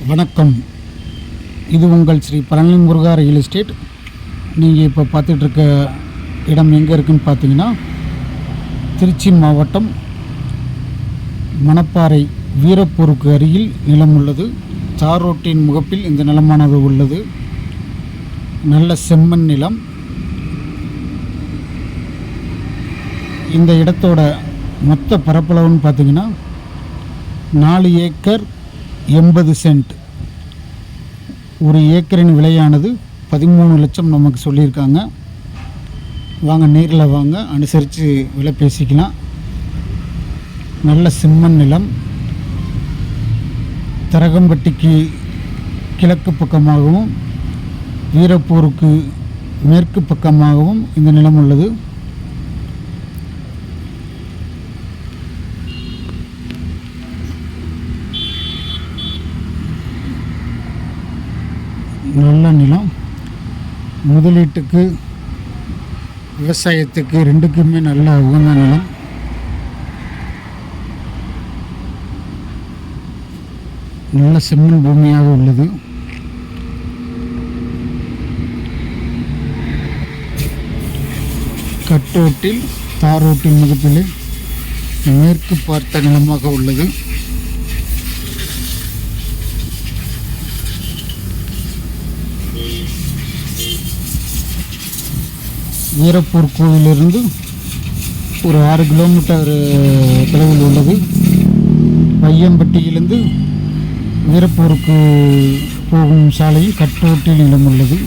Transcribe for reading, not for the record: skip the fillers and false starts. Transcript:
வணக்கம். இது உங்கள் ஸ்ரீ பழனி முருகா ரியல் எஸ்டேட். நீங்கள் இப்போ பார்த்துட்ருக்க இடம் எங்கே இருக்குதுன்னு பார்த்தீங்கன்னா, திருச்சி மாவட்டம் மணப்பாறை வீரப்பூருக்கு அருகில் நிலம் உள்ளது. தார் ரோட்டின் முகப்பில் இந்த நிலமானது உள்ளது. நல்ல செம்மண் நிலம். இந்த இடத்தோட மொத்த பரப்பளவுன்னு பார்த்தீங்கன்னா 4 ஏக்கர் 80 சென்ட். ஒரு ஏக்கரின் விலையானது 13 லட்சம் நமக்கு சொல்லியிருக்காங்க. வாங்க, நேரில் வாங்க, அனுசரித்து விலை பேசிக்கலாம். நல்ல செம்மண் நிலம். தரகம்பட்டிக்கு கிழக்கு பக்கமாகவும் வீரப்பூருக்கு மேற்கு பக்கமாகவும் இந்த நிலம் உள்ளது. நல்ல நிலம். முதலீட்டுக்கு விவசாயத்துக்கு ரெண்டுக்குமே நல்ல உகந்த நிலம். நல்ல செம்மண் பூமியாக உள்ளது. கட்டோட்டில் தார் ரோட்டின் முகப்பிலே மேற்கு பார்த்த நிலமாக உள்ளது. வீரப்பூர் கோவிலிருந்து ஒரு 6 கிலோமீட்டர் தொலைவில் உள்ளது. பையம்பட்டியிலிருந்து வீரப்பூருக்கு போகும் சாலையில் கட்டோட்டில் நிலம் உள்ளது.